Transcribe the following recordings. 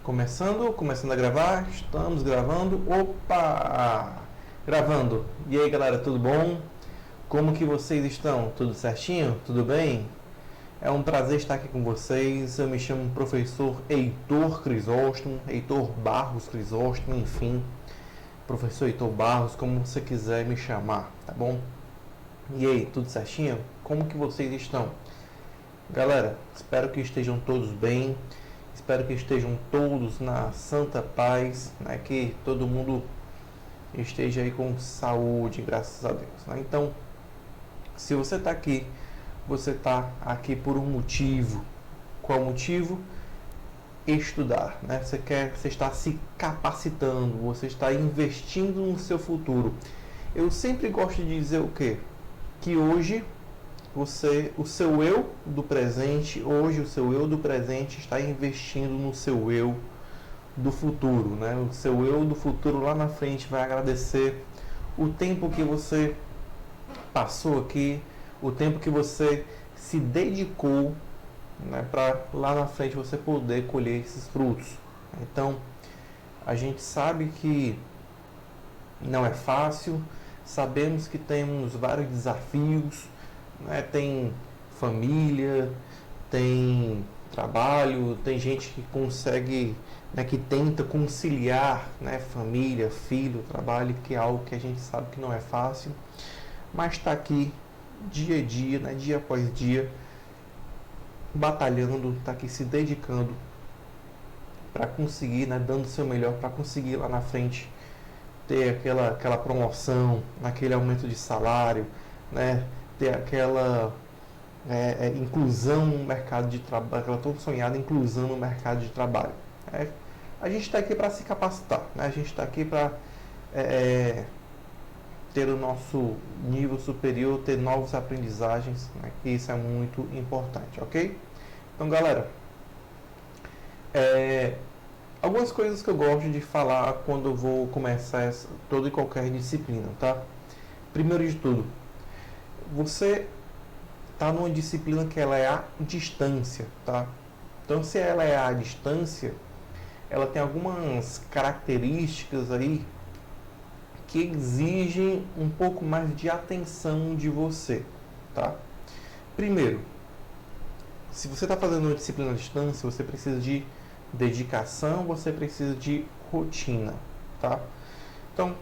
Começando a gravar, estamos gravando, opa, gravando. E aí galera, tudo bom? Como que vocês estão? Tudo certinho? Tudo bem? É um prazer estar aqui com vocês. Eu me chamo professor Heitor Crisóstomo, Heitor Barros Crisóstomo, enfim, professor Heitor Barros, como você quiser me chamar, tá bom? E aí, tudo certinho? Como que vocês estão? Galera, espero que estejam todos bem. Espero que estejam todos na santa paz, né? Que todo mundo esteja aí com saúde, graças a Deus, né? Então, se você está aqui por um motivo. Qual motivo? Estudar, né? Você está se capacitando, você está investindo no seu futuro. Eu sempre gosto de dizer o quê? Que hoje o seu eu do presente está investindo no seu eu do futuro, né? O seu eu do futuro lá na frente vai agradecer o tempo que você passou aqui, o tempo que você se dedicou, né, para lá na frente você poder colher esses frutos. Então, a gente sabe que não é fácil, sabemos que temos vários desafios, né? Tem família, tem trabalho, tem gente que consegue, né, que tenta conciliar, né, família, filho, trabalho, que é algo que a gente sabe que não é fácil, mas está aqui dia a dia, né, dia após dia, batalhando, está aqui se dedicando para conseguir, né, dando o seu melhor para conseguir lá na frente ter aquela promoção, aquele aumento de salário, né, ter aquela inclusão no mercado de trabalho, aquela tão sonhada inclusão no mercado de trabalho. A gente está aqui para se capacitar, né? A gente está aqui para ter o nosso nível superior, ter novas aprendizagens, né? Que isso é muito importante, ok? Então, galera, algumas coisas que eu gosto de falar quando eu vou começar toda e qualquer disciplina, tá? Primeiro de tudo, você está numa disciplina que ela é à distância, tá? Então, se ela é à distância, ela tem algumas características aí que exigem um pouco mais de atenção de você, tá? Primeiro, se você está fazendo uma disciplina à distância, você precisa de dedicação, você precisa de rotina, tá? Então,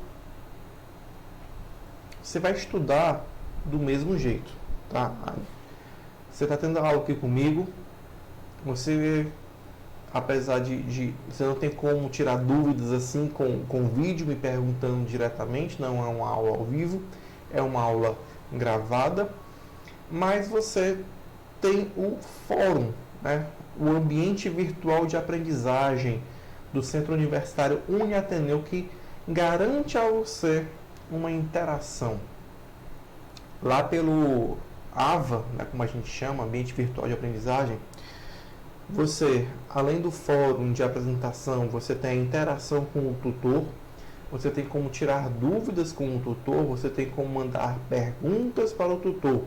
você vai estudar do mesmo jeito, tá? Você está tendo aula aqui comigo, você, apesar de você não tem como tirar dúvidas assim com vídeo me perguntando diretamente, não é uma aula ao vivo, é uma aula gravada, mas você tem o fórum, né? O ambiente virtual de aprendizagem do Centro Universitário Uniateneu, que garante a você uma interação lá pelo AVA, né, como a gente chama, ambiente virtual de aprendizagem. Você, além do fórum de apresentação, você tem a interação com o tutor, você tem como tirar dúvidas com o tutor, você tem como mandar perguntas para o tutor.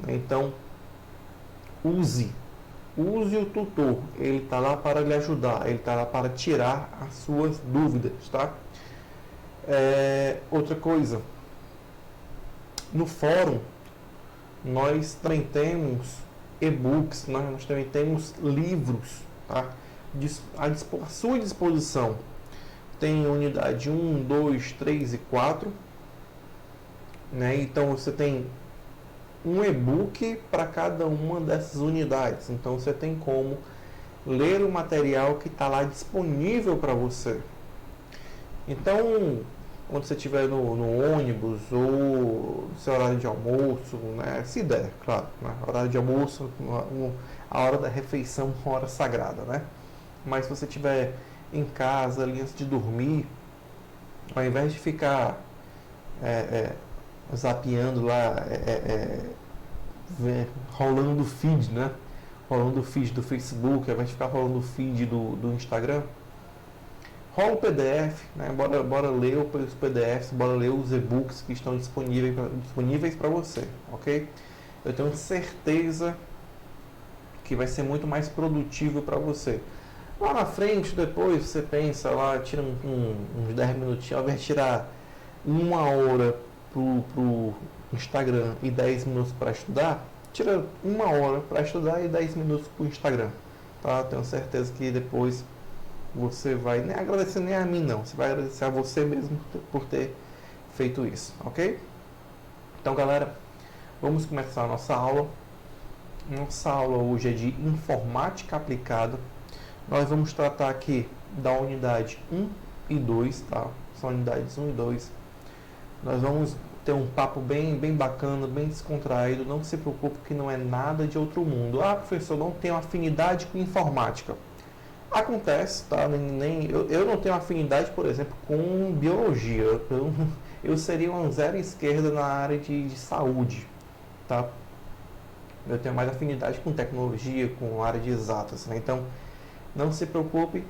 Então, use o tutor, ele está lá para lhe ajudar, ele está lá para tirar as suas dúvidas, tá? Outra coisa, no fórum, nós também temos e-books, nós também temos livros, tá? À sua disposição. Tem unidade 1, 2, 3 e 4. Né? Então você tem um e-book para cada uma dessas unidades. Então você tem como ler o material que está lá disponível para você. Então, quando você estiver no ônibus ou no seu horário de almoço, né? Se der, claro, né? Horário de almoço, a hora da refeição, uma hora sagrada, né? Mas se você estiver em casa, ali antes de dormir, ao invés de ficar zapeando lá, rolando o feed, né? Rolando o feed do Facebook, ao invés de ficar rolando o feed do Instagram, rola o PDF, né? Bora ler os PDFs, bora ler os e-books que estão disponíveis para você, ok? Eu tenho certeza que vai ser muito mais produtivo para você. Lá na frente, depois você pensa lá, tira uns 10 minutinhos, ao invés de tirar 1 hora pro Instagram e 10 minutos para estudar, tira 1 hora para estudar e 10 minutos pro Instagram, tá? Tenho certeza que depois você vai nem agradecer nem a mim não, você vai agradecer a você mesmo por ter feito isso, ok? Então galera, vamos começar a nossa aula. Nossa aula hoje é de informática aplicada. Nós vamos tratar aqui da unidade 1 e 2, tá? São unidades 1 e 2. Nós vamos ter um papo bem bacana, bem descontraído. Não se preocupe que não é nada de outro mundo. Ah, professor, não tenho afinidade com informática. Acontece, tá? Eu não tenho afinidade, por exemplo, com biologia. Eu seria um zero esquerda na área de saúde, tá? Eu tenho mais afinidade com tecnologia, com área de exatas, né? Então, não se preocupe,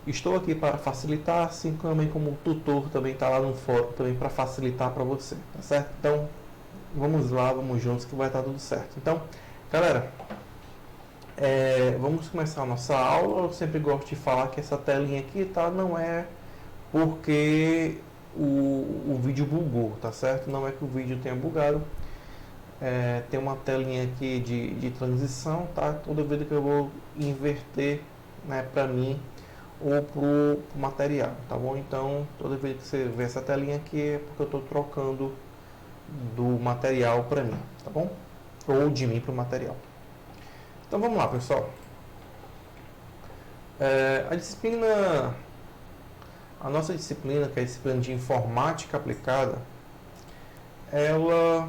estou aqui para facilitar, assim também como tutor também está lá no fórum também para facilitar para você, tá certo? Então, vamos lá, vamos juntos que vai estar tudo certo. Então, galera, vamos começar a nossa aula. Eu sempre gosto de falar que essa telinha aqui, tá? Não é porque o vídeo bugou, tá certo? Não é que o vídeo tenha bugado. Tem uma telinha aqui de transição, tá? Toda vez que eu vou inverter, né, para mim ou pro material, tá bom? Então, toda vez que você vê essa telinha aqui é porque eu estou trocando do material para mim, tá bom? Ou de mim para o material. Então, vamos lá, pessoal. A nossa disciplina, que é a disciplina de informática aplicada, ela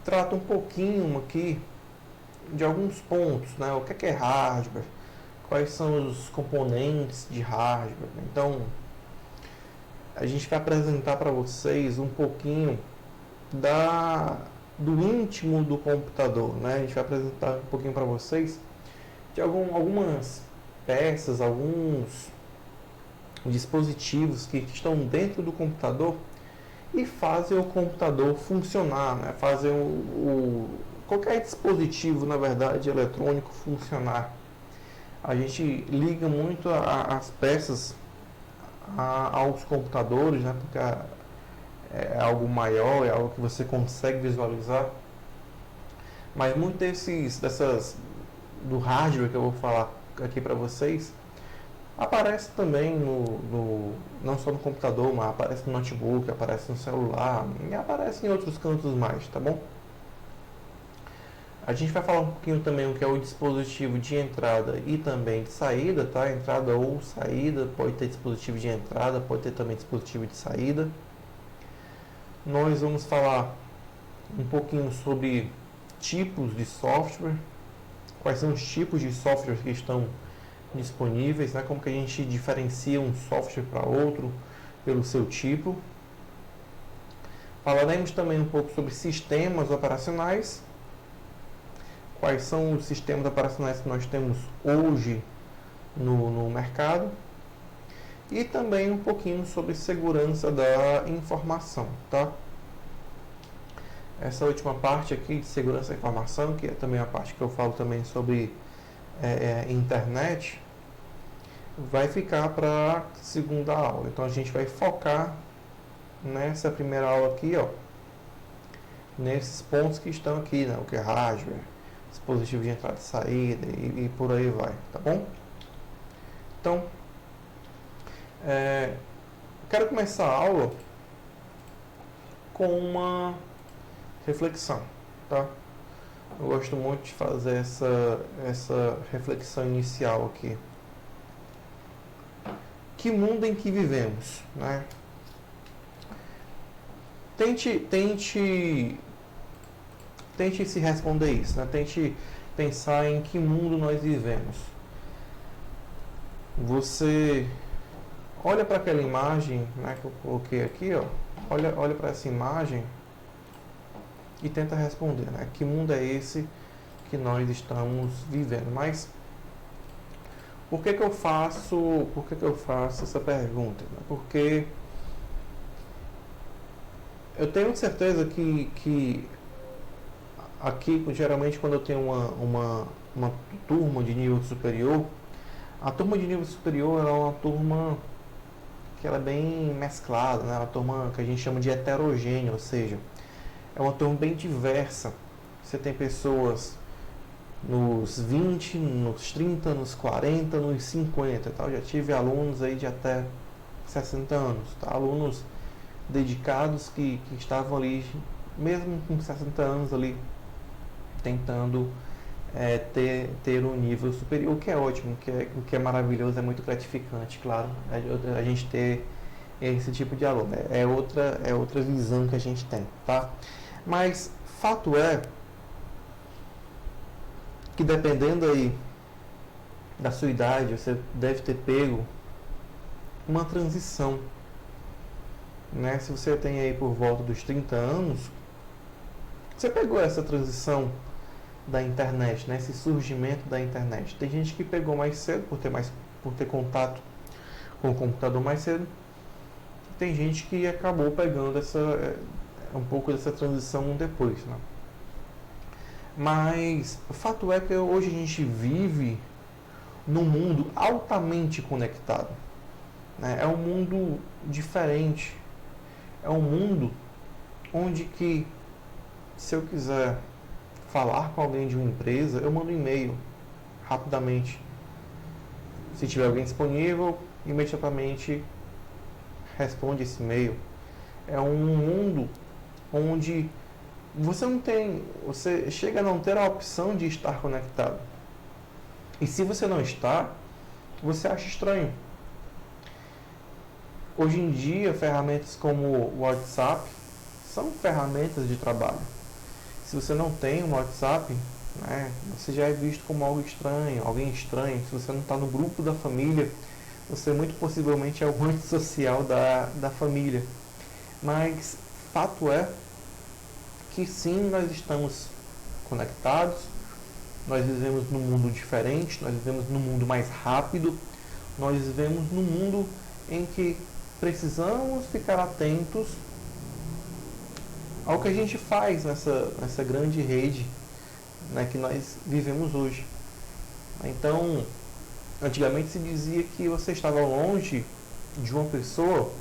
trata um pouquinho aqui de alguns pontos, né? O que é hardware, quais são os componentes de hardware. Então, a gente vai apresentar para vocês um pouquinho do íntimo do computador, né? A gente vai apresentar um pouquinho para vocês de algumas peças, alguns dispositivos que estão dentro do computador e fazem o computador funcionar, né? Fazem qualquer dispositivo, na verdade, eletrônico funcionar. A gente liga muito as peças aos computadores, né? Porque é algo maior, é algo que você consegue visualizar. Mas muito do hardware que eu vou falar aqui para vocês aparece também não só no computador, mas aparece no notebook, aparece no celular e aparece em outros cantos mais, tá bom? A gente vai falar um pouquinho também o que é o dispositivo de entrada e também de saída, tá? Entrada ou saída, pode ter dispositivo de entrada, pode ter também dispositivo de saída. Nós vamos falar um pouquinho sobre tipos de software, quais são os tipos de software que estão disponíveis, né? Como que a gente diferencia um software para outro pelo seu tipo. Falaremos também um pouco sobre sistemas operacionais, quais são os sistemas operacionais que nós temos hoje no mercado, e também um pouquinho sobre segurança da informação, tá? Essa última parte aqui de segurança da informação, que é também a parte que eu falo também sobre internet, vai ficar para a segunda aula. Então a gente vai focar nessa primeira aula aqui, ó, nesses pontos que estão aqui, né? O que é hardware, dispositivo de entrada e saída e por aí vai, tá bom? Então, quero começar a aula com uma reflexão, tá? Eu gosto muito de fazer essa reflexão inicial aqui. Que mundo em que vivemos, né? Tente se responder isso, né? Tente pensar em que mundo nós vivemos. Você olha para aquela imagem, né, que eu coloquei aqui, ó. Olha para essa imagem e tenta responder, né? Que mundo é esse que nós estamos vivendo? Mas por que eu faço essa pergunta? Né? Porque eu tenho certeza que aqui, geralmente, quando eu tenho uma turma de nível superior, a turma de nível superior é uma turma que ela é bem mesclada, né? Uma turma que a gente chama de heterogênea, ou seja, é uma turma bem diversa. Você tem pessoas nos 20, nos 30, nos 40, nos 50, tá? Eu já tive alunos aí de até 60 anos, tá? Alunos dedicados que estavam ali, mesmo com 60 anos ali, tentando ter um nível superior, o que é ótimo, o que é maravilhoso, é muito gratificante, claro, a gente ter esse tipo de aluno. É outra visão que a gente tem, tá? Mas fato é que dependendo aí da sua idade, você deve ter pego uma transição, né? Se você tem aí por volta dos 30 anos, você pegou essa transição da internet, né? Esse surgimento da internet. Tem gente que pegou mais cedo por ter contato com o computador mais cedo. Tem gente que acabou pegando um pouco dessa transição depois, né? Mas o fato é que hoje a gente vive num mundo altamente conectado, né? É um mundo diferente. É um mundo onde que, se eu quiser falar com alguém de uma empresa, eu mando um e-mail rapidamente. Se tiver alguém disponível, imediatamente responde esse e-mail. É um mundo onde você chega a não ter a opção de estar conectado. E se você não está, você acha estranho. Hoje em dia, ferramentas como o WhatsApp são ferramentas de trabalho. Se você não tem um WhatsApp, né, você já é visto como algo estranho, alguém estranho. Se você não está no grupo da família, você muito possivelmente é o antissocial da família. Mas fato é que sim, nós estamos conectados, nós vivemos num mundo diferente, nós vivemos num mundo mais rápido, nós vivemos num mundo em que precisamos ficar atentos ao que a gente faz nessa grande rede, né, que nós vivemos hoje. Então, antigamente se dizia que você estava longe de uma pessoa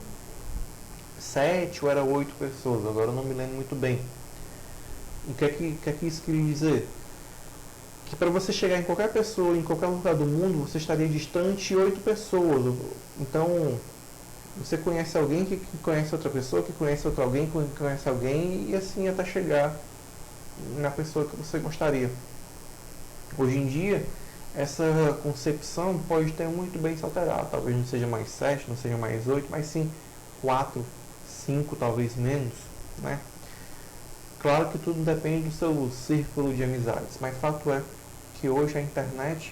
7 ou era 8 pessoas, agora eu não me lembro muito bem. O que é que isso queria dizer? Que para você chegar em qualquer pessoa, em qualquer lugar do mundo, você estaria distante de 8 pessoas. Então, você conhece alguém que conhece outra pessoa, que conhece outro alguém, que conhece alguém, e assim até chegar na pessoa que você gostaria. Hoje em dia, essa concepção pode ter muito bem se alterar. Talvez não seja mais 7, não seja mais 8, mas sim 4, 5, talvez menos, né? Claro que tudo depende do seu círculo de amizades, mas fato é que hoje a internet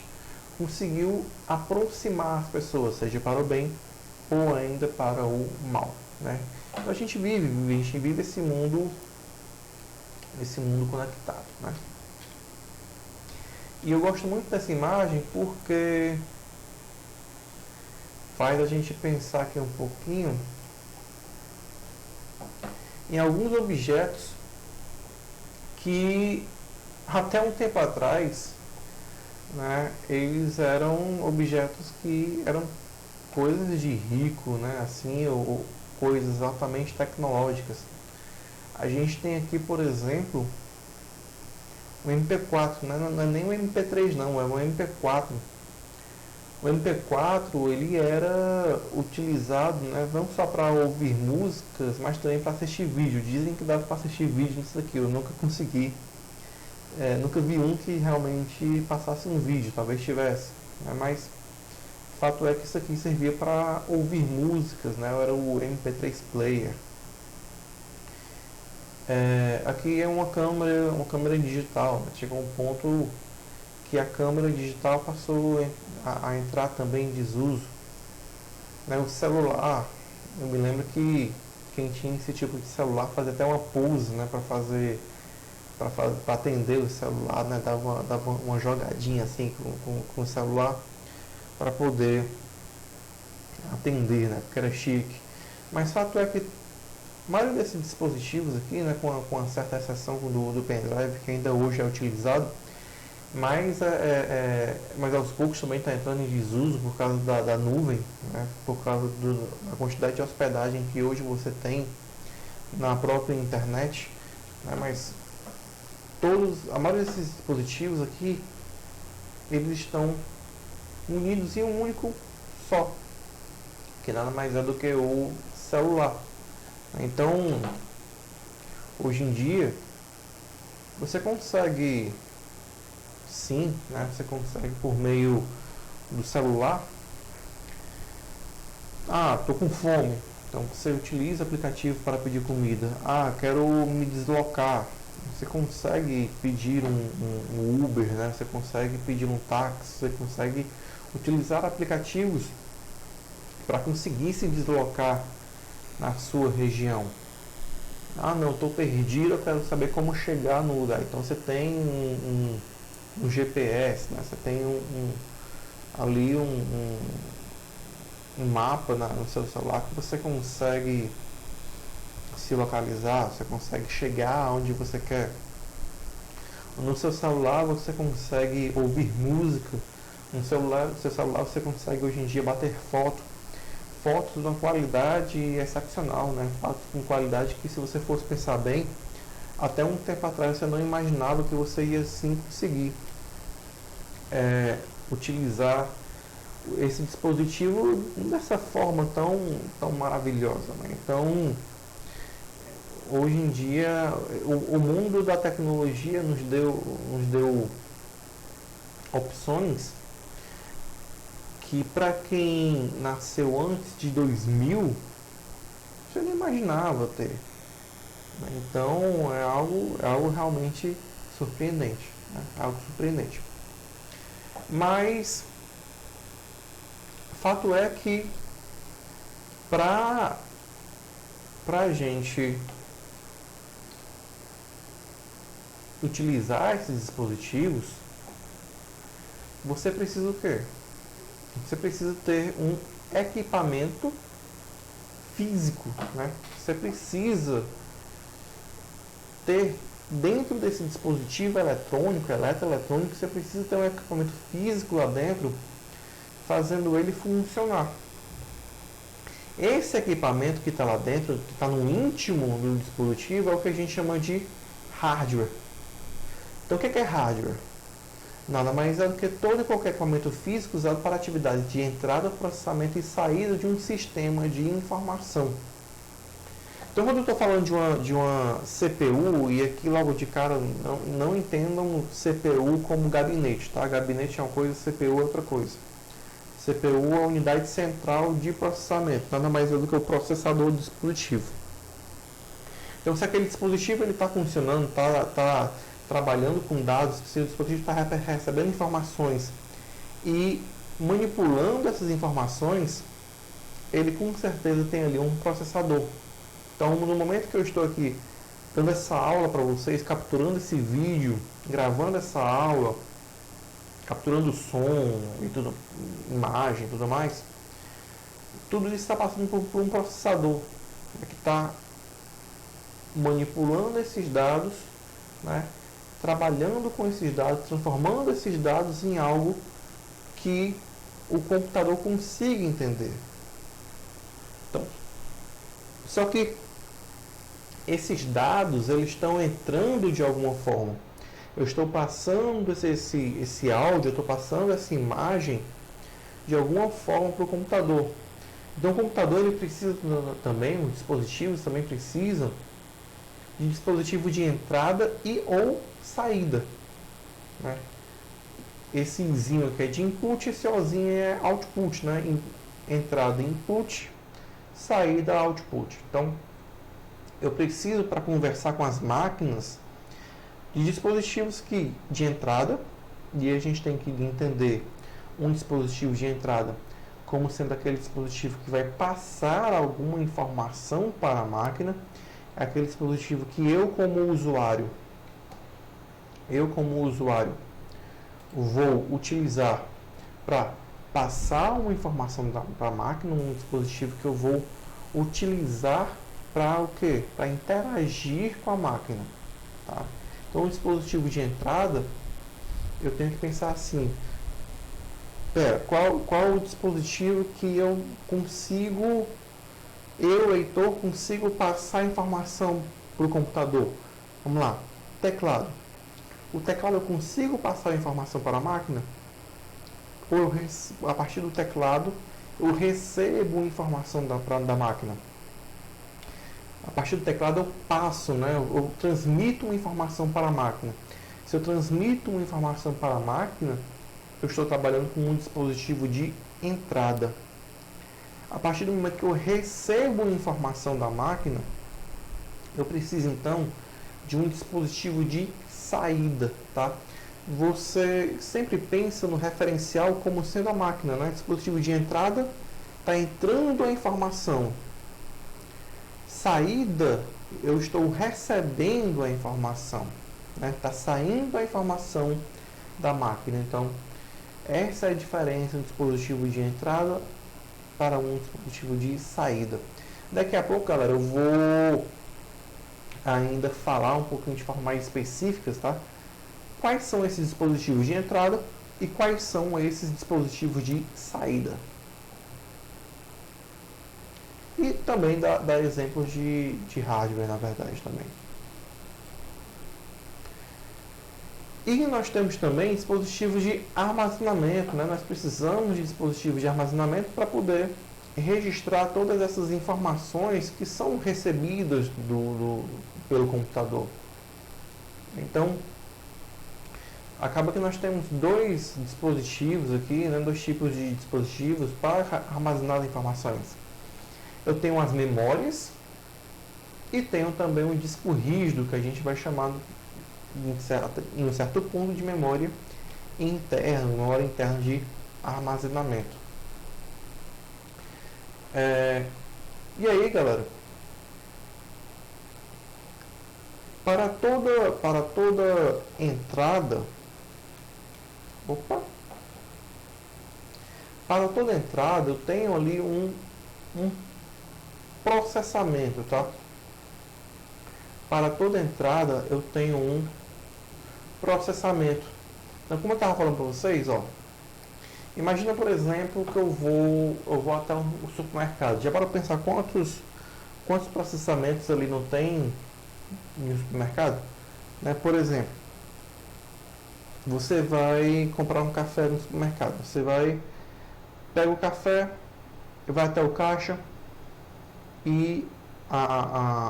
conseguiu aproximar as pessoas, seja para o bem ou ainda para o mal, né? Então a gente vive esse mundo conectado, né? E eu gosto muito dessa imagem porque faz a gente pensar aqui um pouquinho em alguns objetos que até um tempo atrás, né, eles eram objetos que eram coisas de rico, né, assim, ou coisas altamente tecnológicas. A gente tem aqui, por exemplo, o MP4, né, não é nem o MP3 não, é o MP4. O MP4 ele era utilizado, né, não só para ouvir músicas, mas também para assistir vídeo. Dizem que dava para assistir vídeo nisso aqui, eu nunca consegui. Nunca vi um que realmente passasse um vídeo, talvez tivesse, né, mas o fato é que isso aqui servia para ouvir músicas, né, era o MP3 player. Aqui é uma câmera digital, né, chegou um ponto que a câmera digital passou a entrar também em desuso, né? O celular, eu me lembro que quem tinha esse tipo de celular fazia até uma pose, né, para atender o celular, né, dava uma jogadinha assim com o celular para poder atender, né, porque era chique. Mas fato é que a maioria desses dispositivos aqui, né, com uma certa exceção do pendrive que ainda hoje é utilizado, mas aos poucos também está entrando em desuso por causa da nuvem, né? Por causa da quantidade de hospedagem que hoje você tem na própria internet, né? Mas a maioria desses dispositivos aqui, eles estão unidos em um único só, que nada mais é do que o celular. Então, hoje em dia, você consegue, sim, né? Você consegue por meio do celular. Tô com fome. Então você utiliza o aplicativo para pedir comida. Quero me deslocar. Você consegue pedir um Uber, né? Você consegue pedir um táxi, você consegue utilizar aplicativos para conseguir se deslocar na sua região. Não, estou perdido, eu quero saber como chegar no lugar. Então você tem um GPS, né? Você tem ali um mapa no seu celular que você consegue se localizar, você consegue chegar onde você quer. No seu celular você consegue ouvir música, no seu celular você consegue hoje em dia bater fotos de uma qualidade excepcional, né? Fotos com qualidade que, se você fosse pensar bem, até um tempo atrás você não imaginava que você ia sim conseguir utilizar esse dispositivo dessa forma tão maravilhosa, né? Então, hoje em dia, o mundo da tecnologia nos deu opções que, para quem nasceu antes de 2000, você não imaginava ter. Então, é algo realmente surpreendente, né? Algo surpreendente. Mas fato é que para a gente utilizar esses dispositivos, você precisa o quê? Você precisa ter um equipamento físico, né? Você precisa ter dentro desse dispositivo eletrônico, eletroeletrônico, você precisa ter um equipamento físico lá dentro, fazendo ele funcionar. Esse equipamento que está lá dentro, que está no íntimo do dispositivo, é o que a gente chama de hardware. Então, o que é hardware? Nada mais é do que todo e qualquer equipamento físico usado para atividade de entrada, processamento e saída de um sistema de informação. Então, quando eu estou falando de uma CPU, e aqui logo de cara não entendam CPU como gabinete, tá? Gabinete é uma coisa, CPU é outra coisa. CPU é a unidade central de processamento, nada mais é do que o processador do dispositivo. Então, se aquele dispositivo está funcionando, está trabalhando com dados, se o dispositivo está recebendo informações e manipulando essas informações, ele com certeza tem ali um processador. Então, no momento que eu estou aqui dando essa aula para vocês, capturando esse vídeo, gravando essa aula, capturando som e tudo, imagem e tudo mais, tudo isso está passando por um processador, né, que está manipulando esses dados, né, trabalhando com esses dados, transformando esses dados em algo que o computador consiga entender. Então, só que esses dados, eles estão entrando de alguma forma. Eu estou passando esse áudio, eu estou passando essa imagem de alguma forma para o computador. Então o computador ele precisa também, os dispositivos também precisam de dispositivo de entrada e ou saída, né? Esse izinho aqui é de input, esse Ozinho é output, né? Entrada input, saída output. Então eu preciso, para conversar com as máquinas, de dispositivos de entrada, e a gente tem que entender um dispositivo de entrada como sendo aquele dispositivo que vai passar alguma informação para a máquina, é aquele dispositivo que eu como usuário vou utilizar para passar uma informação para a máquina, um dispositivo que eu vou utilizar para o quê? Para interagir com a máquina, tá? Então, o dispositivo de entrada, eu tenho que pensar assim, qual o dispositivo que eu, leitor, consigo passar informação para o computador? Vamos lá, teclado. O teclado eu consigo passar a informação para a máquina? Ou a partir do teclado eu recebo informação da máquina? A partir do teclado eu passo, né? Eu transmito uma informação para a máquina. Se eu transmito uma informação para a máquina, eu estou trabalhando com um dispositivo de entrada. A partir do momento que eu recebo informação da máquina, eu preciso então de um dispositivo de saída, tá? Você sempre pensa no referencial como sendo a máquina, né? Dispositivo de entrada, está entrando a informação. Saída, eu estou recebendo a informação, né? Está saindo a informação da máquina. Então, essa é a diferença do dispositivo de entrada para um dispositivo de saída. Daqui a pouco, galera, eu vou ainda falar um pouquinho de forma mais específica, tá? Quais são esses dispositivos de entrada e quais são esses dispositivos de saída. E também dar exemplos de hardware, na verdade, também. E nós temos também dispositivos de armazenamento, né? Nós precisamos de dispositivos de armazenamento para poder registrar todas essas informações que são recebidas pelo computador. Então, acaba que nós temos dois dispositivos aqui, né? Dois tipos de dispositivos para armazenar as informações. Eu tenho as memórias e tenho também um disco rígido, que a gente vai chamar em um certo ponto de memória interna, memória interna de armazenamento. E aí, galera, para toda entrada, eu tenho ali um processamento, tá? Para toda entrada eu tenho um processamento. Então, como eu estava falando para vocês, ó, imagina, por exemplo, que eu vou até um supermercado. Já para pensar quantos processamentos ali não tem no supermercado? Né? Por exemplo, você vai comprar um café no supermercado. Você pega o café, vai até o caixa e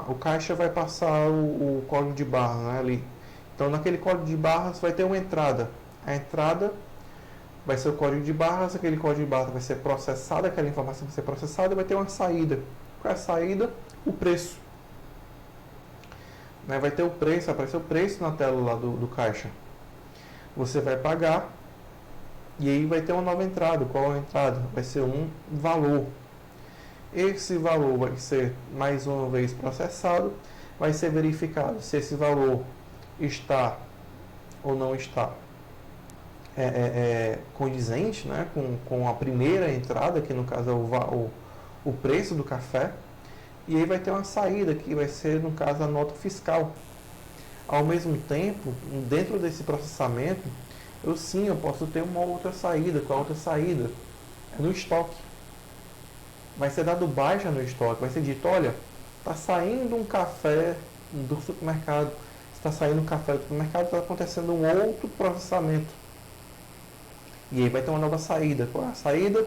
o caixa vai passar o código de barra, né, ali. Então, naquele código de barras vai ter uma entrada. A entrada vai ser o código de barras, aquele código de barras vai ser processado, aquela informação vai ser processada e vai ter uma saída. Qual é a saída? O preço. Né, vai ter o preço, vai aparecer o preço na tela lá do caixa. Você vai pagar e aí vai ter uma nova entrada. Qual é a entrada? Vai ser um valor. Esse valor vai ser mais uma vez processado, vai ser verificado se esse valor está ou não está condizente, né, com a primeira entrada, que no caso é o preço do café, e aí vai ter uma saída, que vai ser, no caso, a nota fiscal. Ao mesmo tempo, dentro desse processamento, eu posso ter uma outra saída. Qual a outra saída? É no estoque. Vai ser dado baixa no estoque, vai ser dito, olha, está saindo um café do supermercado, está saindo um café do supermercado, está acontecendo um outro processamento. E aí vai ter uma nova saída. Qual é a saída?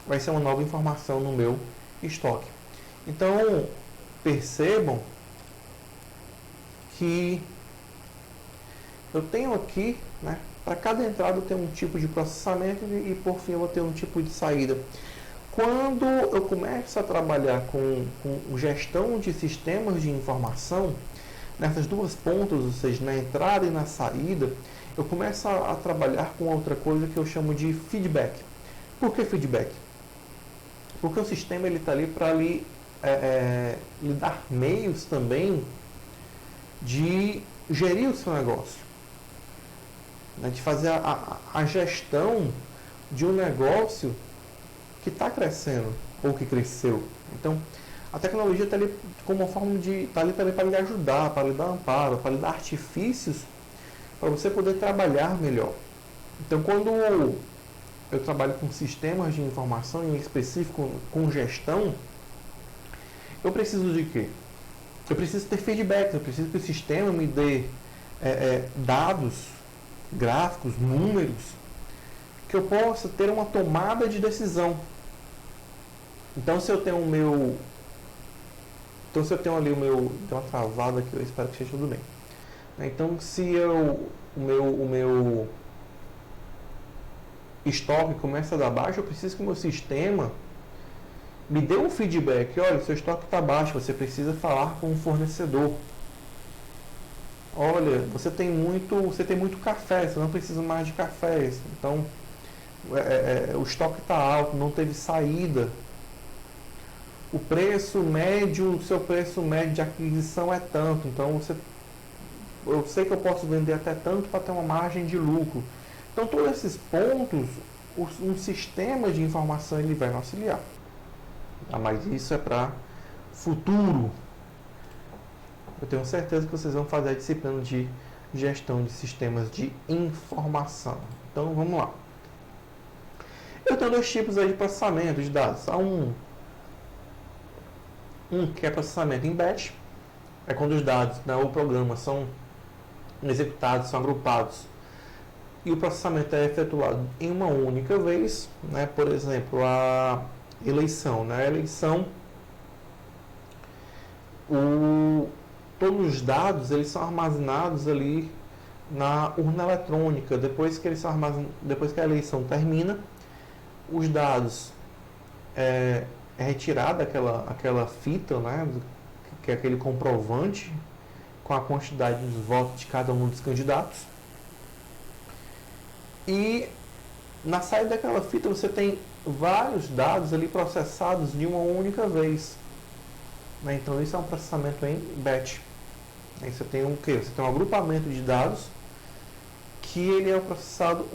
Vai ser uma nova informação no meu estoque. Então, percebam que eu tenho aqui, né, para cada entrada eu tenho um tipo de processamento e por fim eu vou ter um tipo de saída. Quando eu começo a trabalhar com gestão de sistemas de informação, nessas duas pontas, ou seja, na entrada e na saída, eu começo a trabalhar com outra coisa que eu chamo de feedback. Por que feedback? Porque o sistema está ali para lhe dar meios também de gerir o seu negócio, né, de fazer a gestão de um negócio que está crescendo ou que cresceu. Então, a tecnologia está ali como uma forma de... está ali também para lhe ajudar, para lhe dar amparo, para lhe dar artifícios para você poder trabalhar melhor. Então, quando eu trabalho com sistemas de informação, em específico com gestão, eu preciso de quê? Eu preciso ter feedback, eu preciso que o sistema me dê dados, gráficos, números, que eu possa ter uma tomada de decisão. Então, se eu tenho ali o meu... Tem uma travada aqui, eu espero que esteja tudo bem. Então, se o meu estoque começa a dar baixo, eu preciso que o meu sistema me dê um feedback. Olha, seu estoque está baixo, você precisa falar com o fornecedor. Olha, você tem muito café, você não precisa mais de cafés. Então, o estoque está alto, não teve saída. O preço médio, o seu preço médio de aquisição é tanto. Então, eu sei que eu posso vender até tanto para ter uma margem de lucro. Então, todos esses pontos, um sistema de informação ele vai me auxiliar. Mas isso é para futuro. Eu tenho certeza que vocês vão fazer a disciplina de gestão de sistemas de informação. Então, vamos lá. Eu tenho dois tipos aí de processamento de dados. Há um que é processamento em batch, é quando os dados, o programa, são executados, são agrupados, e o processamento é efetuado em uma única vez, por exemplo, a eleição. Na eleição, todos os dados eles são armazenados ali na urna eletrônica. Depois que a eleição termina, os dados é retirada aquela fita, que é aquele comprovante com a quantidade dos votos de cada um dos candidatos. E na saída daquela fita você tem vários dados ali processados de uma única vez. Então isso é um processamento em batch. Aí você tem o quê? Você tem um agrupamento de dados que ele é processado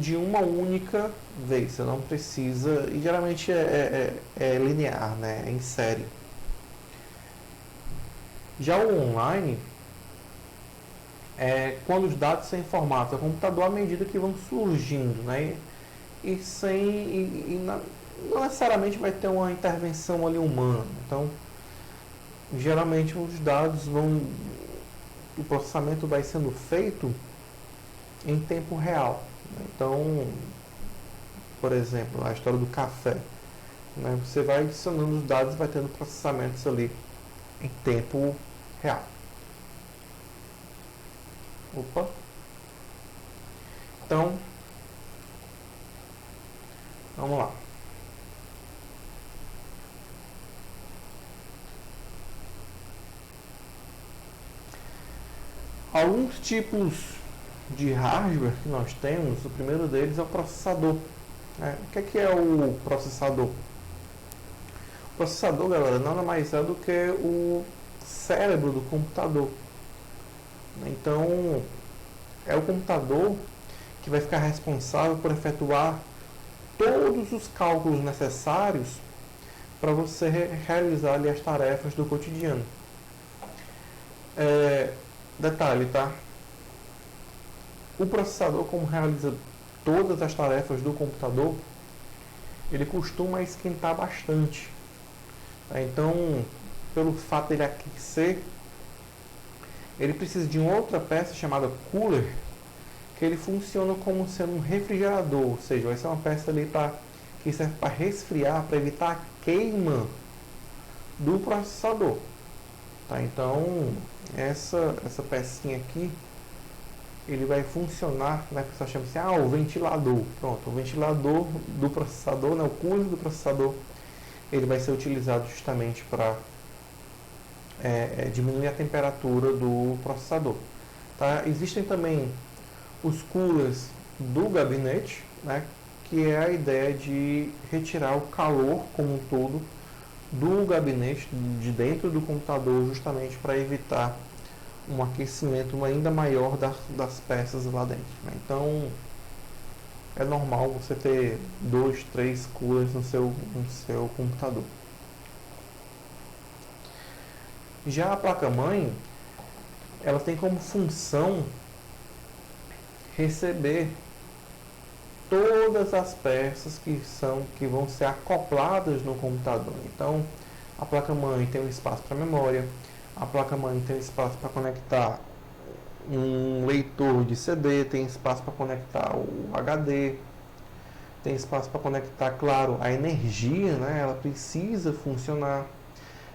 de uma única vez. Você não precisa... E geralmente é linear, é em série. Já o online é quando os dados são em formato a computador à medida que vão surgindo, não necessariamente vai ter uma intervenção ali humana. Então, geralmente os dados o processamento vai sendo feito em tempo real. Então, por exemplo, a história do café. Você vai adicionando os dados e vai tendo processamentos ali em tempo real. Opa! Então, vamos lá. Alguns tipos de hardware que nós temos, o primeiro deles é o processador. O que é o processador? O processador, galera, nada mais é do que o cérebro do computador. Então, é o computador que vai ficar responsável por efetuar todos os cálculos necessários para você realizar ali as tarefas do cotidiano. Detalhe, tá? O processador, como realiza todas as tarefas do computador, ele costuma esquentar bastante. Então, pelo fato de ele aquecer, ele precisa de uma outra peça chamada cooler, que ele funciona como sendo um refrigerador, ou seja, vai ser uma peça ali que serve para resfriar, para evitar a queima do processador. Então, essa pecinha aqui, ele vai funcionar, o pessoal chama assim, o ventilador. Pronto, o ventilador do processador, o cooler do processador, ele vai ser utilizado justamente para diminuir a temperatura do processador. Existem também os coolers do gabinete, que é a ideia de retirar o calor como um todo do gabinete, de dentro do computador, justamente para evitar um aquecimento ainda maior das peças lá dentro. Então, é normal você ter 2, 3 coolers no seu computador. Já a placa-mãe, ela tem como função receber todas as peças que vão ser acopladas no computador. Então, a placa-mãe tem um espaço para memória, a placa-mãe tem um espaço para conectar um leitor de CD, tem espaço para conectar o HD, tem espaço para conectar, claro, a energia, né? Ela precisa funcionar.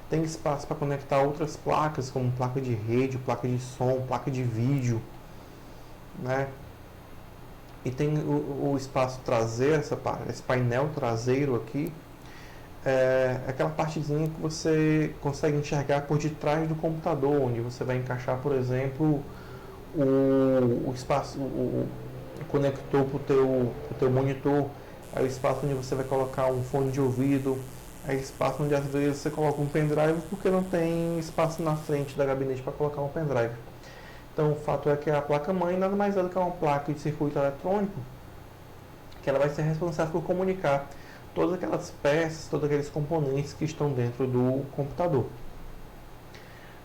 Tem espaço para conectar outras placas, como placa de rede, placa de som, placa de vídeo, né? E tem o espaço traseiro, esse painel traseiro aqui, aquela partezinha que você consegue enxergar por detrás do computador, onde você vai encaixar, por exemplo, o espaço, o conector para o teu monitor, aí o espaço onde você vai colocar um fone de ouvido, aí o espaço onde às vezes você coloca um pendrive porque não tem espaço na frente da gabinete para colocar um pendrive. Então o fato é que a placa-mãe nada mais é do que uma placa de circuito eletrônico, que ela vai ser responsável por comunicar todas aquelas peças, todos aqueles componentes que estão dentro do computador.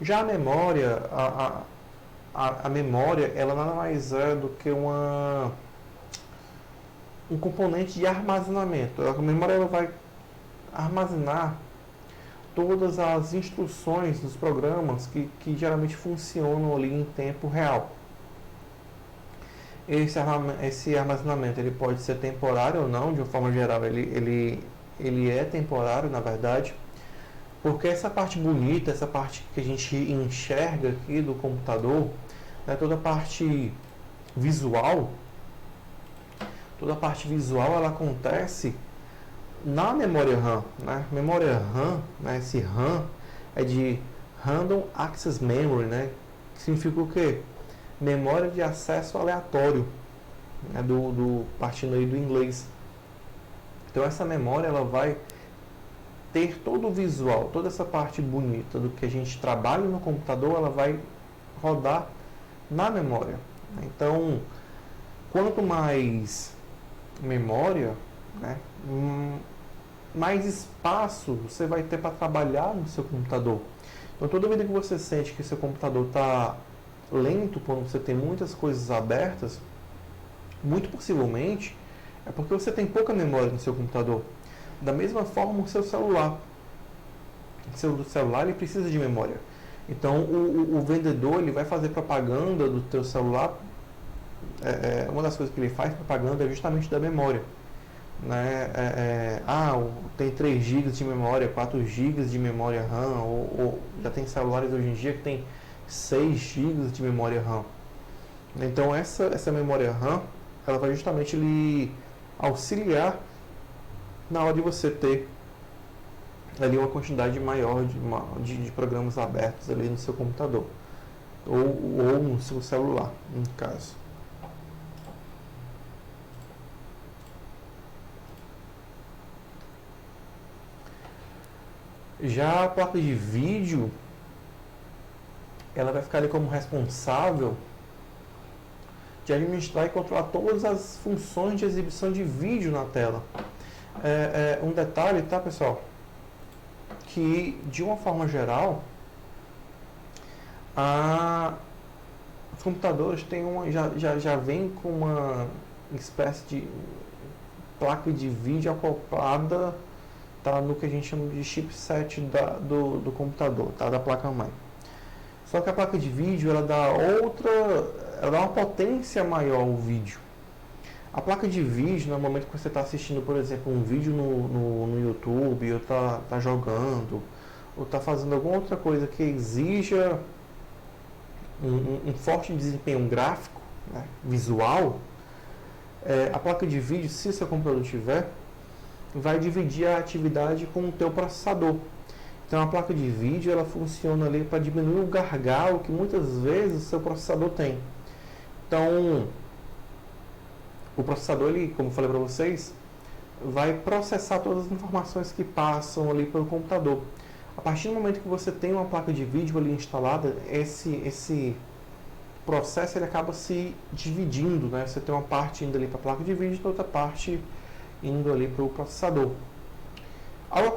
Já a memória, a memória, ela nada mais é do que um componente de armazenamento. A memória ela vai armazenar todas as instruções dos programas que geralmente funcionam ali em tempo real. Esse armazenamento ele pode ser temporário ou não, de uma forma geral ele é temporário, na verdade, porque essa parte bonita, essa parte que a gente enxerga aqui do computador, né, toda a parte visual ela acontece na memória RAM, né? Memória RAM, né? Esse RAM é de Random Access Memory, né? Que significa o quê? Memória de acesso aleatório, né? Partindo aí do inglês. Então essa memória ela vai ter todo o visual, toda essa parte bonita do que a gente trabalha no computador, ela vai rodar na memória. Então, quanto mais memória, né? Mais espaço você vai ter para trabalhar no seu computador. Então, toda vez que você sente que seu computador está lento, quando você tem muitas coisas abertas, muito possivelmente é porque você tem pouca memória no seu computador. Da mesma forma, o seu celular. O seu celular ele precisa de memória. Então, o vendedor ele vai fazer propaganda do teu celular. Uma das coisas que ele faz propaganda é justamente da memória. Né? Tem 3 GB de memória, 4 GB de memória RAM, ou já tem celulares hoje em dia que tem 6 GB de memória RAM. Então essa memória RAM ela vai justamente lhe auxiliar na hora de você ter ali uma quantidade maior de programas abertos ali no seu computador ou no seu celular, no caso. Já a placa de vídeo, ela vai ficar ali como responsável de administrar e controlar todas as funções de exibição de vídeo na tela. Um detalhe, tá, pessoal? Que, de uma forma geral, os computadores têm já vem com uma espécie de placa de vídeo acoplada, tá, no que a gente chama de chipset do computador, tá, da placa-mãe. Só que a placa de vídeo ela dá uma potência maior ao vídeo. A placa de vídeo, no momento que você está assistindo, por exemplo, um vídeo no YouTube, ou está jogando, ou está fazendo alguma outra coisa que exija um forte desempenho gráfico, né, visual, a placa de vídeo, se seu computador tiver, vai dividir a atividade com o teu processador. Então a placa de vídeo ela funciona ali para diminuir o gargalo que muitas vezes o seu processador tem. Então o processador, ele, como eu falei para vocês, vai processar todas as informações que passam ali pelo computador. A partir do momento que você tem uma placa de vídeo ali instalada, esse processo ele acaba se dividindo, né? Você tem uma parte indo ali para a placa de vídeo e outra parte indo ali para o processador. Algo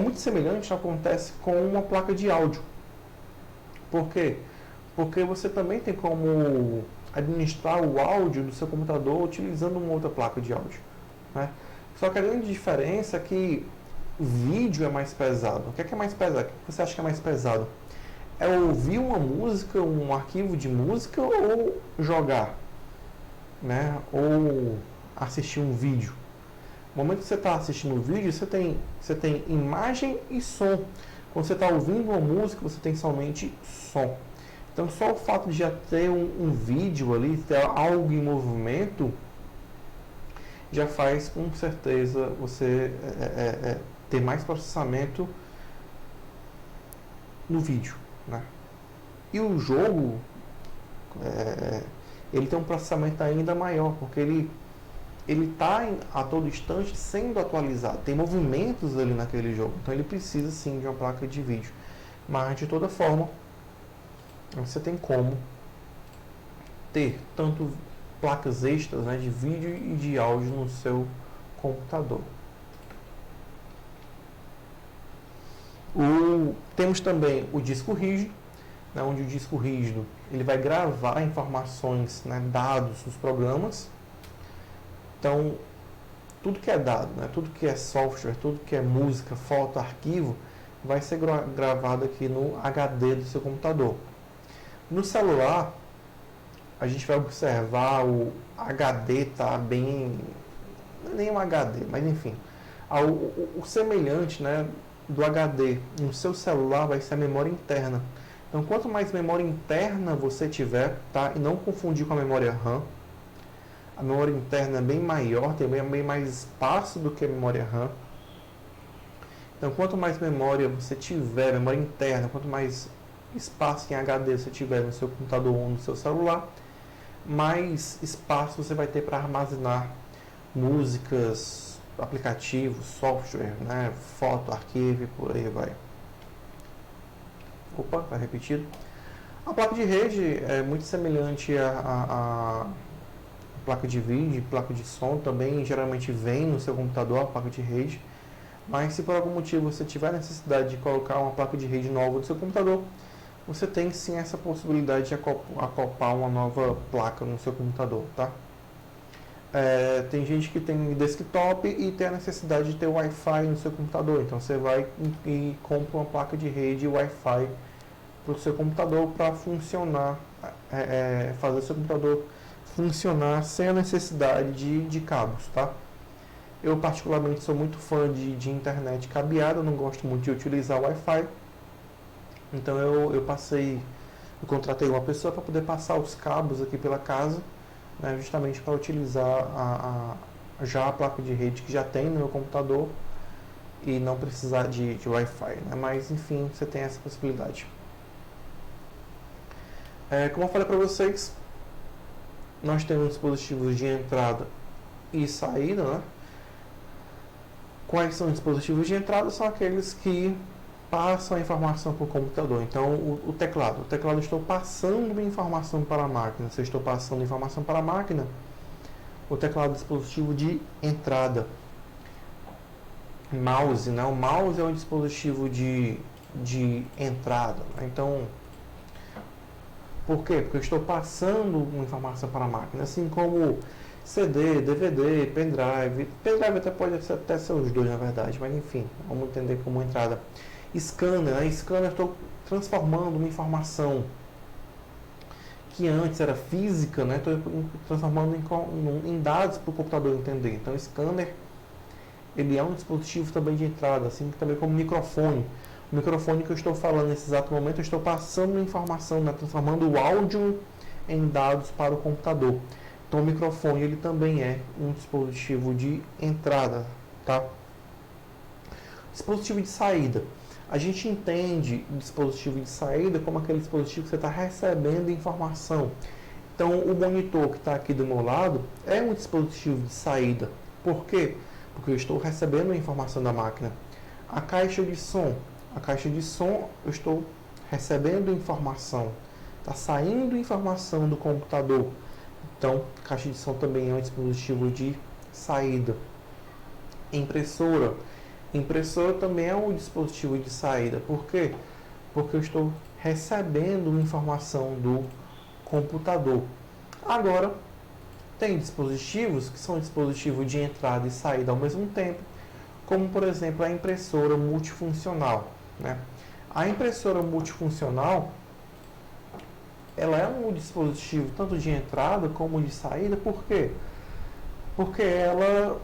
muito semelhante acontece com uma placa de áudio. Por quê? Porque você também tem como administrar o áudio do seu computador utilizando uma outra placa de áudio, né? Só que a grande diferença é que vídeo é mais pesado. O que é mais pesado? O que você acha que é mais pesado? É ouvir uma música, um arquivo de música ou jogar, né? Ou assistir um vídeo. No momento que você está assistindo um vídeo, você tem imagem e som. Quando você está ouvindo uma música, você tem somente som. Então, só o fato de já ter um vídeo ali, ter algo em movimento, já faz com certeza você ter mais processamento no vídeo, né? E o jogo, ele tem um processamento ainda maior, porque ele está a todo instante sendo atualizado. Tem movimentos ali naquele jogo, então ele precisa sim de uma placa de vídeo. Mas de toda forma, você tem como ter tanto placas extras, né, de vídeo e de áudio no seu computador. Temos também o disco rígido, né, onde o disco rígido ele vai gravar informações, né, dados dos programas. Então, tudo que é dado, né, tudo que é software, tudo que é música, foto, arquivo, vai ser gravado aqui no HD do seu computador. No celular, a gente vai observar o HD tá bem... Não é nem um HD, mas enfim. O semelhante, né, do HD no seu celular vai ser a memória interna. Então, quanto mais memória interna você tiver, tá? E não confundir com a memória RAM. A memória interna é bem maior, tem bem mais espaço do que a memória RAM. Então, quanto mais memória você tiver, memória interna, quanto mais espaço em HD você tiver no seu computador ou no seu celular, mais espaço você vai ter para armazenar músicas, aplicativos, software, né, foto, arquivo e por aí vai. Opa, vai repetido. A placa de rede é muito semelhante à placa de vídeo, placa de som também geralmente vem no seu computador, a placa de rede. Mas se por algum motivo você tiver necessidade de colocar uma placa de rede nova no seu computador, você tem sim essa possibilidade de acoplar uma nova placa no seu computador, tá? Tem gente que tem desktop e tem a necessidade de ter Wi-Fi no seu computador, então você vai e compra uma placa de rede Wi-Fi para o seu computador para funcionar, fazer o seu computador funcionar sem a necessidade de cabos, tá? Eu particularmente sou muito fã de internet cabeada, não gosto muito de utilizar Wi-Fi. Então eu contratei uma pessoa para poder passar os cabos aqui pela casa, né, justamente para utilizar já a placa de rede que já tem no meu computador e não precisar de Wi-Fi, né? Mas enfim, você tem essa possibilidade. Como eu falei para vocês, nós temos dispositivos de entrada e saída, né? Quais são os dispositivos de entrada? São aqueles que passam a informação para o computador. Então, o teclado eu estou passando informação para a máquina. Se eu estou passando informação para a máquina, o teclado é dispositivo de entrada. Mouse, né? O mouse é um dispositivo de entrada. Então, por quê? Porque eu estou passando uma informação para a máquina, assim como CD, DVD, pendrive. Pendrive até pode ser os dois, na verdade, mas enfim, vamos entender como entrada. Scanner, né? Scanner, eu estou transformando uma informação que antes era física, né? Estou transformando em dados para o computador entender. Então, o scanner, ele é um dispositivo também de entrada, assim também como microfone. O microfone que eu estou falando nesse exato momento, eu estou passando uma informação, né? Transformando o áudio em dados para o computador. Então, o microfone, ele também é um dispositivo de entrada, tá? Dispositivo de saída. A gente entende o dispositivo de saída como aquele dispositivo que você está recebendo informação. Então, o monitor que está aqui do meu lado é um dispositivo de saída. Por quê? Porque eu estou recebendo a informação da máquina. A caixa de som eu estou recebendo informação. Está saindo informação do computador. Então, caixa de som também é um dispositivo de saída. Impressora também é um dispositivo de saída. Por quê? Porque eu estou recebendo uma informação do computador. Agora, tem dispositivos que são dispositivos de entrada e saída ao mesmo tempo, como por exemplo a impressora multifuncional, né? A impressora multifuncional, ela é um dispositivo tanto de entrada como de saída. Por quê? Porque ela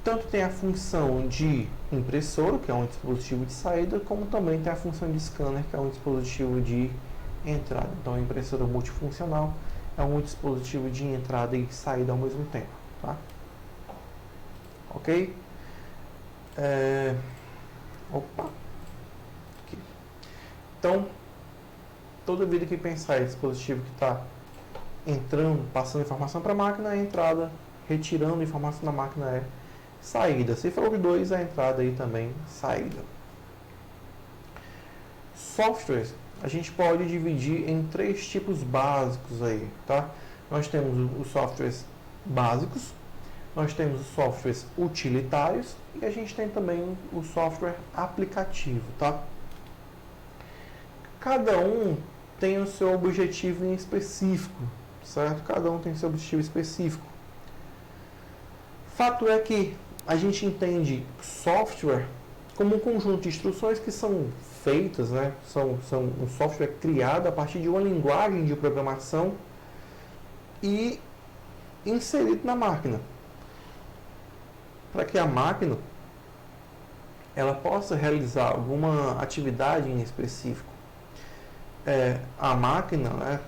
tanto tem a função de impressora, que é um dispositivo de saída, como também tem a função de scanner, que é um dispositivo de entrada. Então, a impressora multifuncional é um dispositivo de entrada e saída ao mesmo tempo, tá? Ok? Opa! Aqui. Então, toda vida que pensar em dispositivo que está entrando, passando informação para a máquina, é entrada, retirando informação da máquina é saída. Se for os dois, a entrada aí também saída. Softwares, a gente pode dividir em 3 tipos básicos aí, tá? Nós temos os softwares básicos, nós temos os softwares utilitários e a gente tem também o software aplicativo, tá? Cada um tem o seu objetivo em específico, certo? Cada um tem o seu objetivo específico. Fato é que a gente entende software como um conjunto de instruções que são feitas, né? São um software criado a partir de uma linguagem de programação e inserido na máquina, para que a máquina ela possa realizar alguma atividade em específico. A máquina, né,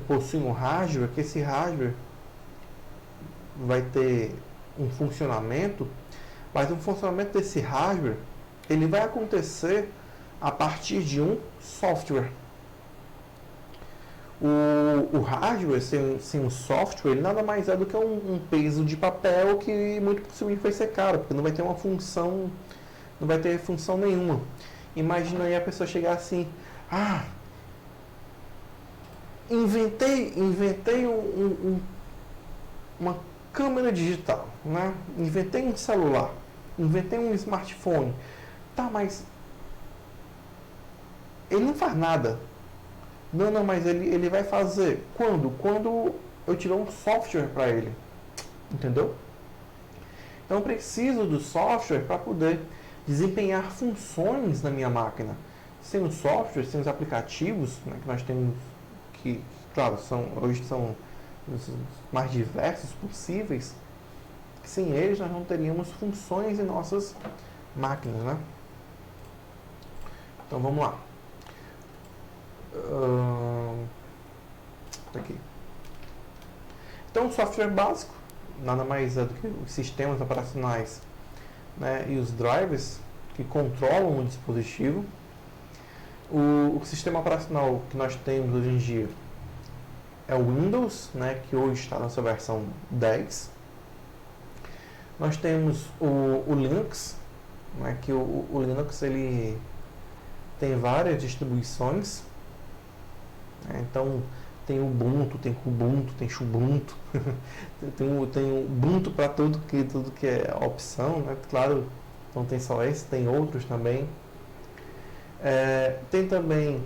possui um hardware, que esse hardware vai ter um funcionamento, mas o funcionamento desse hardware ele vai acontecer a partir de um software. O hardware sem um software, ele nada mais é do que um peso de papel que muito possivelmente vai ser caro, porque não vai ter uma função, não vai ter função nenhuma. Imagina aí a pessoa chegar assim, inventei uma câmera digital, né? Inventei um celular, inventei um smartphone. Tá, mas ele não faz nada. Não, mas ele vai fazer. Quando? Quando eu tiver um software para ele. Entendeu? Então eu preciso do software para poder desempenhar funções na minha máquina. Sem o software, sem os aplicativos, né, que nós temos, que, claro, hoje são os mais diversos possíveis, sem eles nós não teríamos funções em nossas máquinas, né? Então vamos lá. Aqui. Então, o software básico nada mais é do que os sistemas operacionais, né, e os drivers que controlam o dispositivo. O sistema operacional que nós temos hoje em dia é o Windows, né, que hoje está na sua versão 10. Nós temos o Linux, né, que o Linux ele tem várias distribuições. Então tem Ubuntu, tem Kubuntu, tem Xubuntu, tem Ubuntu para tudo que é opção, né? Claro, não tem só esse, tem outros também. Tem também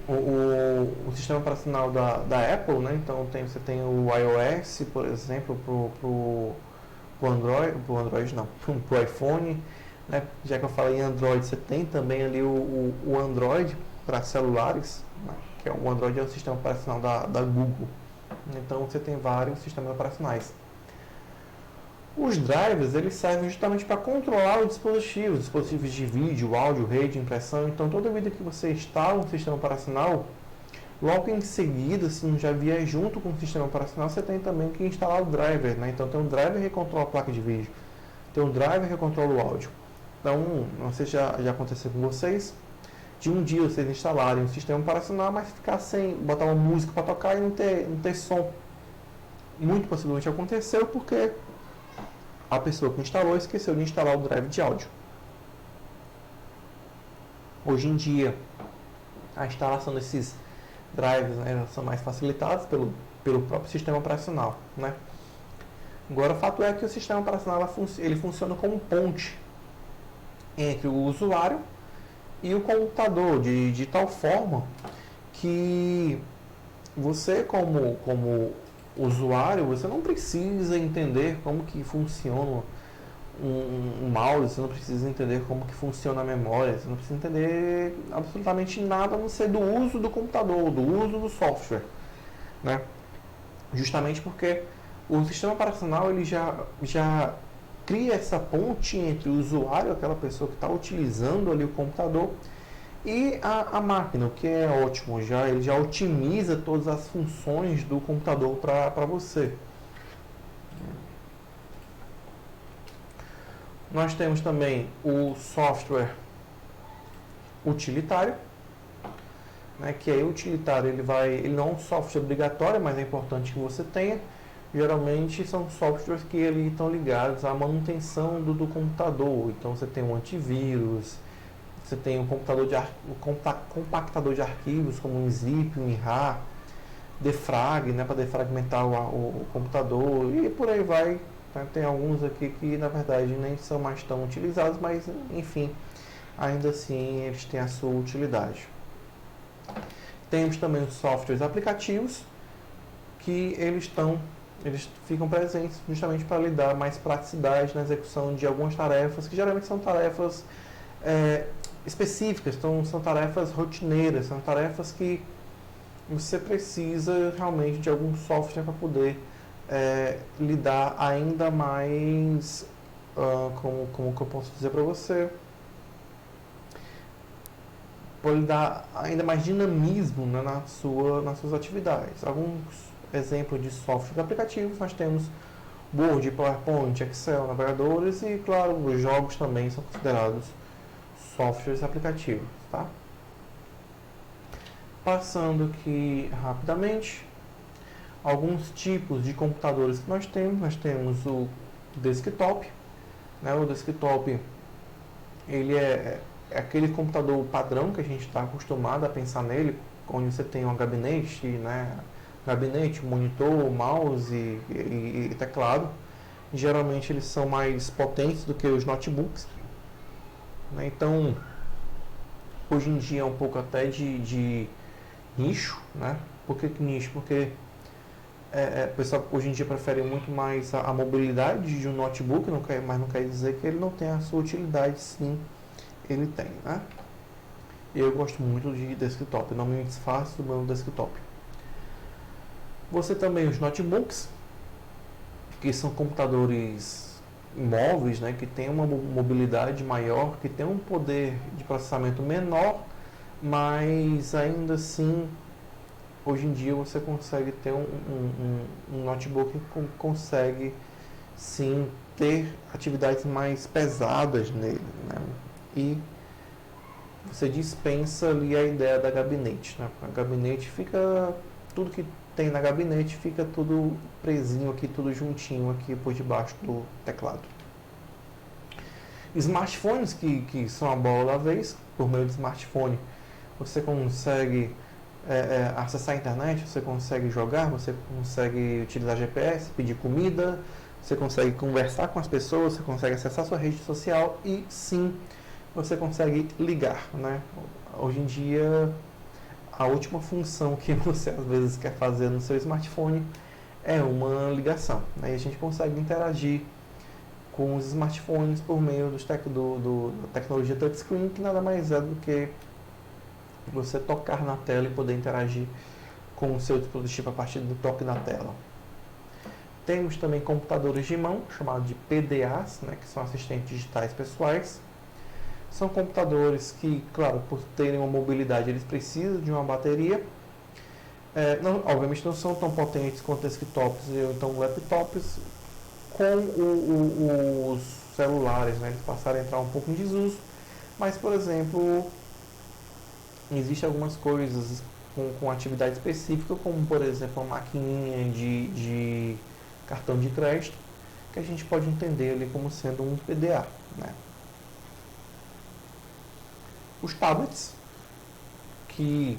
o sistema operacional da Apple, né? Então você tem o iOS, por exemplo, pro Android não, pro iPhone, né? Já que eu falei em Android, você tem também ali o Android para celulares, né? Que o Android é o sistema operacional da Google. Então você tem vários sistemas operacionais. Os drivers eles servem justamente para controlar os dispositivos de vídeo, áudio, rede, impressão. Então toda vez que você instala um sistema operacional, logo em seguida, se não já vier junto com o sistema operacional, você tem também que instalar o driver, né? Então tem um driver que controla a placa de vídeo, tem um driver que controla o áudio. Então, não sei se já aconteceu com vocês, de um dia vocês instalarem um sistema operacional, mas ficar sem botar uma música para tocar e não ter som. Muito possivelmente aconteceu porque a pessoa que instalou esqueceu de instalar o drive de áudio. Hoje em dia, a instalação desses drives, né, são mais facilitadas pelo próprio sistema operacional, né? Agora, o fato é que o sistema operacional ele funciona como ponte entre o usuário e o computador de tal forma que você como usuário, você não precisa entender como que funciona um mouse, você não precisa entender como que funciona a memória, você não precisa entender absolutamente nada a não ser do uso do computador, do uso do software, né? Justamente porque o sistema operacional ele já cria essa ponte entre o usuário, aquela pessoa que está utilizando ali o computador, e a máquina, o que é ótimo, ele já otimiza todas as funções do computador para você. Nós temos também o software utilitário, né, que é utilitário, ele não é um software obrigatório, mas é importante que você tenha. Geralmente são softwares que estão ligados à manutenção do computador. Então você tem um antivírus, você tem um compactador de arquivos como um zip, um IRA, defrag, né, para defragmentar o computador e por aí vai. Né? Tem alguns aqui que na verdade nem são mais tão utilizados, mas enfim, ainda assim eles têm a sua utilidade. Temos também os softwares aplicativos que eles ficam presentes justamente para lhe dar mais praticidade na execução de algumas tarefas, que geralmente são tarefas específicas, então são tarefas rotineiras, são tarefas que você precisa realmente de algum software para poder lidar ainda mais, como que eu posso dizer para você, para lhe dar ainda mais dinamismo, né, nas suas atividades. Alguns exemplos de softwares aplicativos nós temos Word, PowerPoint, Excel, navegadores e, claro, os jogos também são considerados softwares aplicativos, tá? Passando aqui rapidamente, alguns tipos de computadores que nós temos o desktop, né? O desktop, ele é aquele computador padrão que a gente está acostumado a pensar nele, onde você tem um gabinete, né? Gabinete, monitor, mouse e teclado. Geralmente eles são mais potentes do que os notebooks, né? Então, hoje em dia é um pouco até de nicho, né? Por que nicho? Porque o pessoal hoje em dia prefere muito mais a mobilidade de um notebook, mas não quer dizer que ele não tenha a sua utilidade, sim, ele tem, né? Eu gosto muito de desktop, não me desfaço do meu desktop. Você também os notebooks, que são computadores móveis, né, que tem uma mobilidade maior, que tem um poder de processamento menor, mas ainda assim, hoje em dia você consegue ter um notebook que consegue sim ter atividades mais pesadas nele, né? E você dispensa ali a ideia da gabinete, né? A gabinete fica, tudo que tem na gabinete fica tudo presinho aqui, tudo juntinho aqui por debaixo do teclado. Smartphones que são a bola da vez. Por meio do smartphone você consegue acessar a internet, você consegue jogar, você consegue utilizar GPS, pedir comida, você consegue conversar com as pessoas, você consegue acessar sua rede social e sim, você consegue ligar, né? Hoje em dia, a última função que você às vezes quer fazer no seu smartphone é uma ligação, né? E a gente consegue interagir com os smartphones por meio da tecnologia touchscreen, que nada mais é do que você tocar na tela e poder interagir com o seu dispositivo a partir do toque na tela. Temos também computadores de mão, chamados de PDAs, né, que são assistentes digitais pessoais. São computadores que, claro, por terem uma mobilidade, eles precisam de uma bateria. Obviamente não são tão potentes quanto desktops ou então laptops. Com os celulares, né, eles passaram a entrar um pouco em desuso. Mas, por exemplo, existem algumas coisas com atividade específica, como, por exemplo, uma maquininha de cartão de crédito, que a gente pode entender ali como sendo um PDA, né? Os tablets, que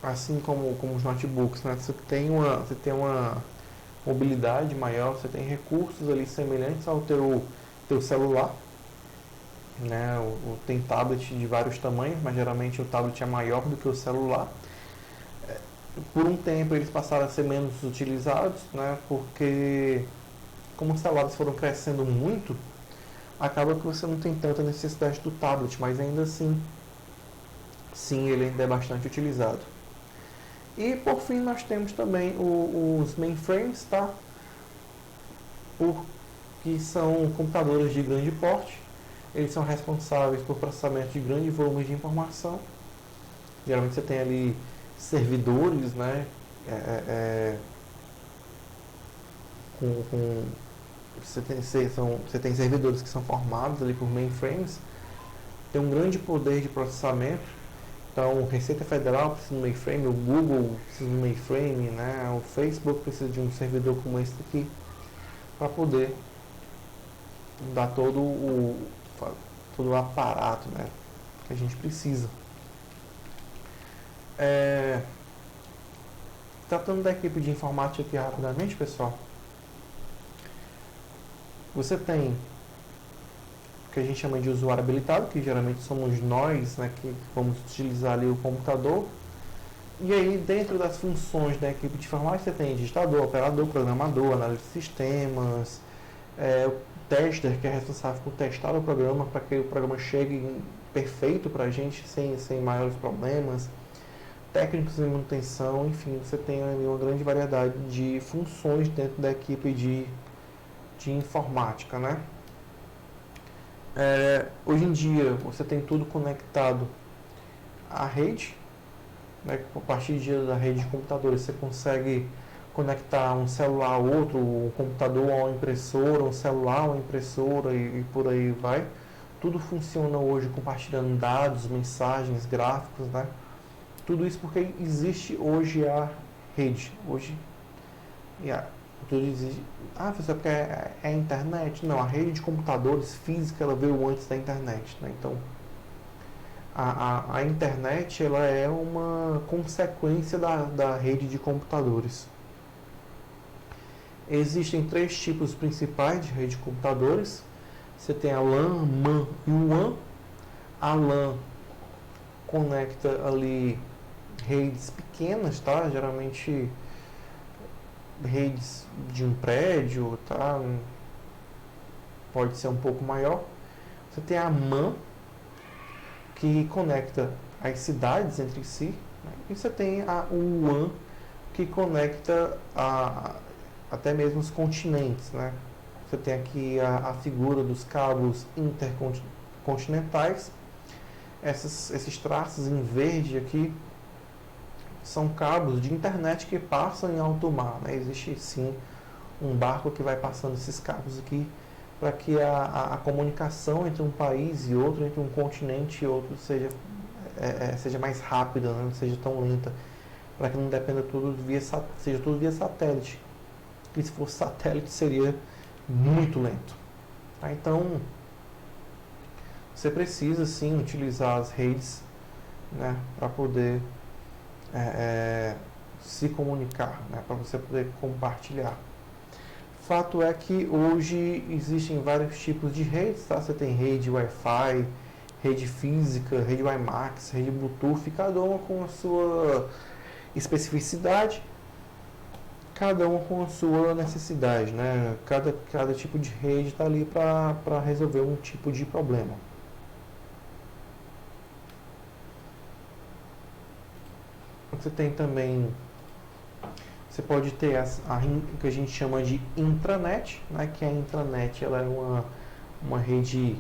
assim como os notebooks, né, você tem uma mobilidade maior, você tem recursos ali semelhantes ao teu celular, né? Tem tablet de vários tamanhos, mas geralmente o tablet é maior do que o celular. Por um tempo eles passaram a ser menos utilizados, né? Porque como os celulares foram crescendo muito, acaba que você não tem tanta necessidade do tablet, mas ainda assim, sim, ele ainda é bastante utilizado. E por fim nós temos também os mainframes, tá? Que são computadores de grande porte. Eles são responsáveis por processamento de grandes volumes de informação. Geralmente você tem ali servidores, né? Você tem servidores que são formados ali por mainframes, tem um grande poder de processamento. Então, Receita Federal precisa de um mainframe, o Google precisa de um mainframe, né? O Facebook precisa de um servidor como esse aqui para poder dar todo o aparato, né, que a gente precisa. Tratando da equipe de informática aqui rapidamente, pessoal, você tem o que a gente chama de usuário habilitado, que geralmente somos nós, né, que vamos utilizar ali o computador. E aí, dentro das funções da equipe de informática, você tem digitador, operador, programador, análise de sistemas, o tester, que é responsável por testar o programa para que o programa chegue perfeito para a gente, sem maiores problemas, técnicos de manutenção, enfim, você tem ali uma grande variedade de funções dentro da equipe de informática, né? Hoje em dia, você tem tudo conectado à rede, né? A partir da rede de computadores, você consegue conectar um celular a outro, um computador a uma impressora, um celular a uma impressora e por aí vai. Tudo funciona hoje compartilhando dados, mensagens, gráficos, né? Tudo isso porque existe hoje a rede. Hoje, tudo existe. Professor, porque é a internet? Não, a rede de computadores física ela veio antes da internet, né? Então, a internet ela é uma consequência da rede de computadores. Existem 3 tipos principais de rede de computadores. Você tem a LAN, MAN e o WAN. A LAN conecta ali redes pequenas, tá? Geralmente redes de um prédio, tá? Pode ser um pouco maior. Você tem a MAN, que conecta as cidades entre si, né? E você tem o WAN, que conecta até mesmo os continentes, né? Você tem aqui a figura dos cabos intercontinentais. Esses traços em verde aqui são cabos de internet que passam em alto mar, né? Existe sim um barco que vai passando esses cabos aqui para que a comunicação entre um país e outro, entre um continente e outro, seja mais rápida, né? Não seja tão lenta, para que não dependa seja tudo via satélite. E se fosse satélite seria muito lento. Tá? Então, você precisa sim utilizar as redes, né, para poder se comunicar, né, para você poder compartilhar. Fato é que hoje existem vários tipos de redes, tá? Você tem rede Wi-Fi, rede física, rede WiMAX, rede Bluetooth, cada uma com a sua especificidade, cada uma com a sua necessidade, né? Cada tipo de rede está ali para resolver um tipo de problema. Você tem também, você pode ter o que a gente chama de intranet, né? Que a intranet ela é uma rede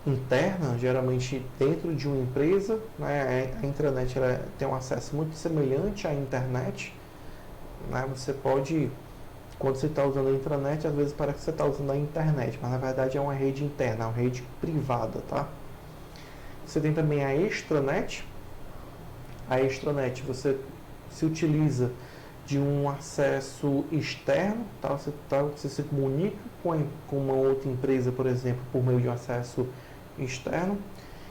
interna, geralmente dentro de uma empresa, né? A intranet ela tem um acesso muito semelhante à internet, né? Você pode, quando você está usando a intranet, às vezes parece que você está usando a internet, mas na verdade é uma rede interna, é uma rede privada, tá? Você tem também a extranet. A extranet você se utiliza de um acesso externo, tá? Você se comunica com uma outra empresa, por exemplo, por meio de um acesso externo.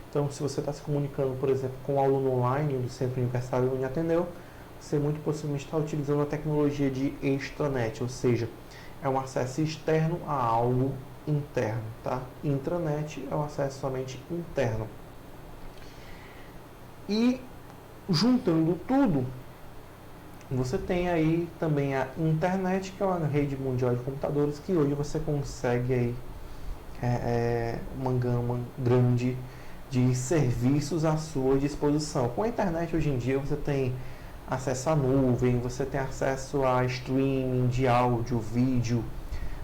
Então, se você está se comunicando, por exemplo, com um aluno online do Centro Universitário Uniateneu, você muito possivelmente está utilizando a tecnologia de extranet, ou seja, é um acesso externo a algo interno, tá? Intranet é um acesso somente interno. E juntando tudo, você tem aí também a internet, que é uma rede mundial de computadores, que hoje você consegue aí uma gama grande de serviços à sua disposição. Com a internet hoje em dia você tem acesso à nuvem, você tem acesso a streaming de áudio, vídeo,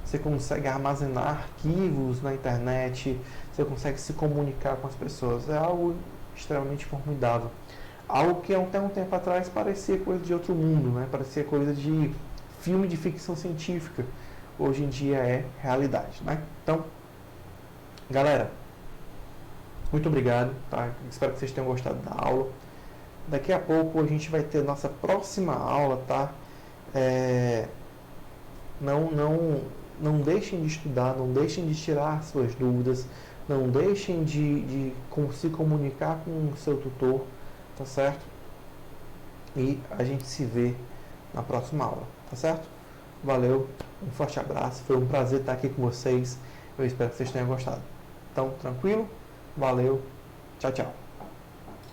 você consegue armazenar arquivos na internet, você consegue se comunicar com as pessoas. É algo extremamente formidável. Algo que até um tempo atrás parecia coisa de outro mundo, né? Parecia coisa de filme de ficção científica. Hoje em dia é realidade, né? Então, galera, muito obrigado, tá? Espero que vocês tenham gostado da aula. Daqui a pouco a gente vai ter nossa próxima aula, tá? Não deixem de estudar, não deixem de tirar suas dúvidas, não deixem de se comunicar com o seu tutor, tá certo? E a gente se vê na próxima aula, tá certo? Valeu, um forte abraço, foi um prazer estar aqui com vocês, eu espero que vocês tenham gostado. Então, tranquilo? Valeu, tchau, tchau.